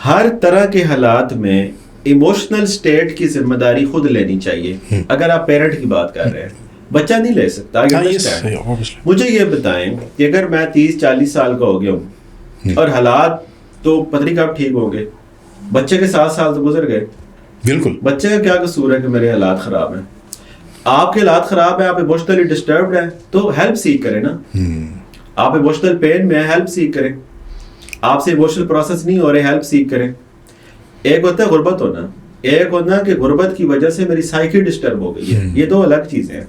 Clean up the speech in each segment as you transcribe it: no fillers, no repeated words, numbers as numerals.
ہر طرح کے حالات میں ایموشنل سٹیٹ کی ذمہ داری خود لینی چاہیے. اگر آپ پیرنٹ کی بات کر رہے ہیں, بچہ نہیں لے سکتا. مجھے یہ بتائیں کہ اگر میں 30-40 سال کا ہو گیا ہوں اور حالات تو پتہ نہیں کب ٹھیک ہوں گے, بچے کے 7 سال تو گزر گئے. بالکل, بچے کا کیا قصور ہے کہ میرے حالات خراب ہیں؟ آپ کے حالات خراب ہیں, آپ ایموشنلی ڈسٹربڈ ہیں, تو ہیلپ سیک کریں نا. آپ ایموشنل پین میں ہیلپ سیک کریں. آپ سے ایموشنل پروسیس نہیں ہو رہے, ہیلپ سیک کریں. ایک ہوتا ہے غربت ہونا, ایک ہونا کہ غربت کی وجہ سے میری سائیکی ڈسٹرب ہو گئی ہے. یہ دو الگ چیزیں ہیں.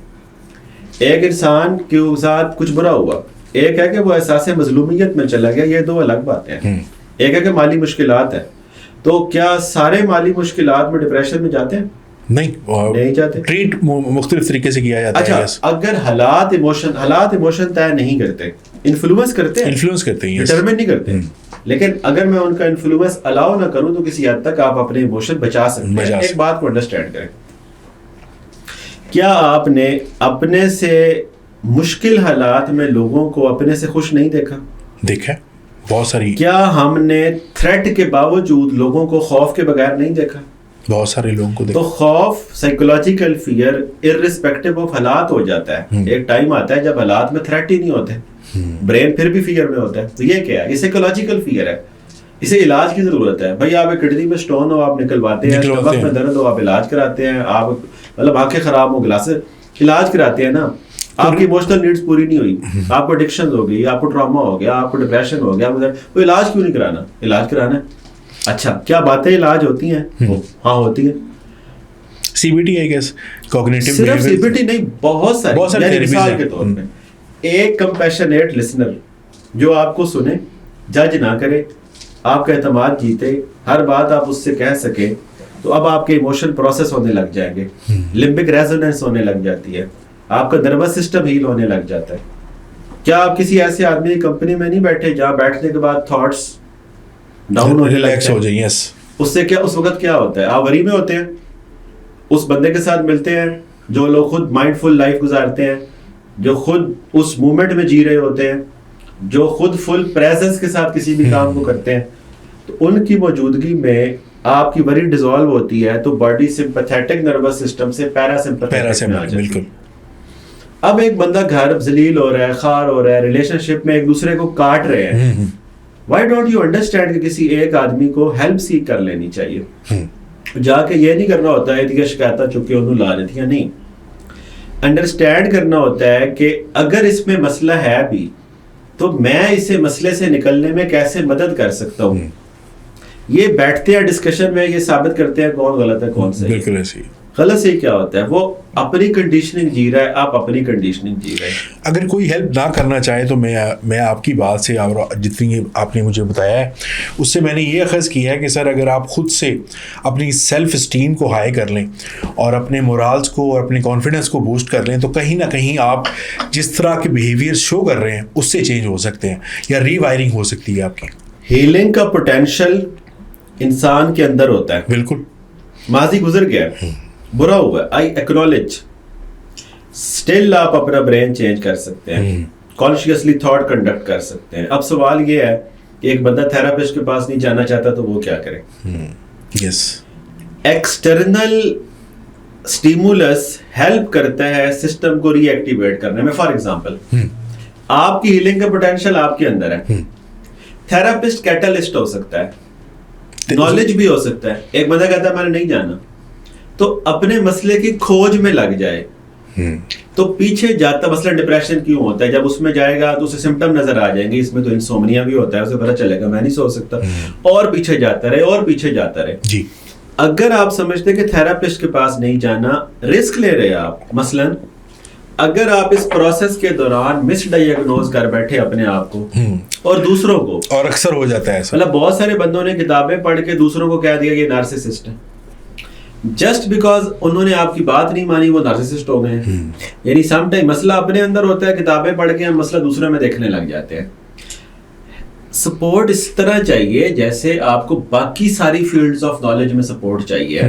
ایک انسان کے ساتھ کچھ برا ہوا, ایک ہے کہ وہ احساس مظلومیت میں چلا گیا. یہ دو الگ باتیں ہیں. ایک ہے کہ مالی مشکلات ہے. تو کیا سارے مالی مشکلات میں ڈپریشن میں جاتے ہیں؟ نہیں جاتے. ٹریٹ مختلف طریقے سے کیا جاتا ہے. اچھا, اگر حالات ایموشن طے نہیں کرتے, انفلوئنس کرتے ہیں, ڈٹرمن نہیں کرتے, لیکن اگر میں ان کا انفلوئنس الاؤ نہ کروں تو کسی حد تک آپ اپنے ایموشن بچا سکتے ہیں. ایک بات کو انڈرسٹینڈ کریں, کیا آپ نے اپنے سے مشکل حالات میں لوگوں کو اپنے سے خوش نہیں دیکھا؟ بہت ساری. کیا ہم نے تھریٹ کے باوجود لوگوں کو خوف کے بغیر نہیں دیکھا؟ بہت سارے لوگوں کو تو خوف, سائیکولوجیکل فیئر ارریسپیکٹیو آف حالات ہو جاتا ہے. ایک ٹائم آتا ہے جب حالات میں تھریٹ ہی نہیں ہوتے, برین پھر بھی فیئر میں ہوتا ہے. تو یہ کیا ہے؟ یہ سائیکولوجیکل فیئر ہے. اسے علاج کی ضرورت ہے. بھائی آپ کڈنی میں سٹون ہو, آپ نکلواتے ہیں. اسٹمک میں درد ہو, آپ علاج کراتے ہیں. آپ مطلب آنکھیں خراب ہو, گلاسز علاج کراتے ہیں نا. آپ کی ایموشنل نیڈس پوری نہیں ہوئی, آپ کو ایڈکشن ہو گئی, آپ کو ٹراما ہو گیا, آپ کو ڈپریشن ہو گیا, تو علاج کیوں نہیں کرانا؟ علاج کرانا ہے. اچھا, کیا باتیں علاج ہوتی ہیں؟ ہاں ہوتی ہیں. C B T, I guess cognitive, صرف سی بی ٹی نہیں, بہت ساری. مثال کے طور پہ ایک کمپیشنیٹ لسنر جو آپ کو سنے, جج نہ کرے, آپ کا اعتماد جیتے, ہر بات آپ اس سے کہہ سکیں, تو اب آپ کے ایموشن پروسیس ہونے لگ جائیں گے. لمبک ریزوننس ہونے لگ جاتی ہے, آپ کا نروس سسٹم ہیل ہونے لگ جاتا ہے. کیا آپ کسی ایسے آدمی کی کمپنی میں نہیں بیٹھے جہاں بیٹھنے کے بعد تھاٹس ڈاؤن ہونے لگتے ہیں؟ اس سے کیا اس وقت کیا ہوتا ہے؟ آپ وری میں ہوتے ہیں, اس بندے کے ساتھ ملتے ہیں جو لوگ خود مائنڈ فل لائف گزارتے ہیں, جو خود اس مومنٹ میں جی رہے ہوتے ہیں, جو خود فل پریزنس کے ساتھ کسی بھی کام کو کرتے ہیں. تو ان کی موجودگی میں آپ کی وری ڈیزالو ہوتی ہے, تو باڈی سمپیتھیٹک نروس سسٹم سے پیرا سمپیتھیٹک میں آ جاتی ہے. اب ایک بندہ گھر ذلیل ہو رہا ہے, خوار ہو رہا ہے, ریلیشن شپ میں ایک دوسرے کو کاٹ رہے ہیں. وائی ڈونٹ یو انڈرسٹینڈ کہ کسی ایک آدمی کو ہیلپ سیک کر لینی چاہیے. جا کے یہ نہیں کرنا ہوتا ہے کہ شکایتیں چکے انہوں لا لیتی ہیں, نہیں. انڈرسٹینڈ کرنا ہوتا ہے کہ اگر اس میں مسئلہ ہے بھی تو میں اسے مسئلے سے نکلنے میں کیسے مدد کر سکتا ہوں. یہ بیٹھتے ہیں ڈسکشن میں, یہ ثابت کرتے ہیں کون غلط ہے کون صحیح. بالکل ایسے غلط سے کیا ہوتا ہے, وہ اپنی کنڈیشننگ جی رہا ہے, آپ اپنی کنڈیشننگ جی رہے ہیں. اگر کوئی ہیلپ نہ کرنا چاہے تو میں آپ کی بات سے اور جتنی آپ نے مجھے بتایا ہے اس سے میں نے یہ اخذ کیا ہے کہ سر اگر آپ خود سے اپنی سیلف اسٹیم کو ہائی کر لیں اور اپنے مورالز کو اور اپنے کانفیڈنس کو بوسٹ کر لیں, تو کہیں نہ کہیں آپ جس طرح کے بیہیویئر شو کر رہے ہیں اس سے چینج ہو سکتے ہیں یا ری وائرنگ ہو سکتی ہے آپ کی. ہیلنگ کا پوٹینشیل انسان کے اندر ہوتا ہے. بالکل. ماضی گزر گیا, برا ہوا, آئی ایکنالج, اسٹل آپ اپنا برین چینج کر سکتے ہیں, کانشیسلی تھاٹ کنڈکٹ کر سکتے ہیں. اب سوال یہ ہے کہ ایک بندہ تھراپسٹ کے پاس نہیں جانا چاہتا تو وہ کیا کرے؟ یس, ایکسٹرنل اسٹیمولس ہیلپ کرتا ہے سسٹم کو ری ایکٹیویٹ کرنے میں. فار ایگزامپل, آپ کی ہیلنگ کا پوٹینشیل آپ کے اندر ہے, تھراپسٹ کیٹالسٹ ہو سکتا ہے, نالج بھی ہو سکتا ہے. ایک بندہ کہتا ہے میں نے نہیں جانا, تو اپنے مسئلے کی کھوج میں لگ جائے تو پیچھے جاتا. مسئلہ ڈپریشن کیوں ہوتا ہے؟ جب اس میں جائے گا تو اسے سمٹم نظر آ جائیں گے, اس میں تو انسومنیا بھی ہوتا ہے, اسے پتہ چلے گا میں نہیں سو سکتا, اور پیچھے جاتا رہے اور پیچھے جاتا رہے. جی, اگر آپ سمجھتے کہ تھراپسٹ کے پاس نہیں جانا, رسک لے رہے آپ. مثلاً اگر آپ اس پروسیس کے دوران مس ڈائیگنوز کر بیٹھے اپنے آپ کو اور دوسروں کو, اور اکثر ہو جاتا ہے مطلب بہت سارے بندوں نے کتابیں پڑھ کے دوسروں کو کہہ دیا کہ یہ نارسسسٹ ہے, جسٹ بیکاز انہوں نے آپ کی بات نہیں مانی وہ نارسسسٹ ہو گئے ہیں. یعنی سم ٹائم مسئلہ اپنے اندر ہوتا ہے, کتابیں پڑھ کے ہم مسئلہ دوسرے میں دیکھنے لگ جاتے ہیں. سپورٹ اس طرح چاہیے جیسے آپ کو باقی ساری فیلڈز آف نالج میں سپورٹ چاہیے.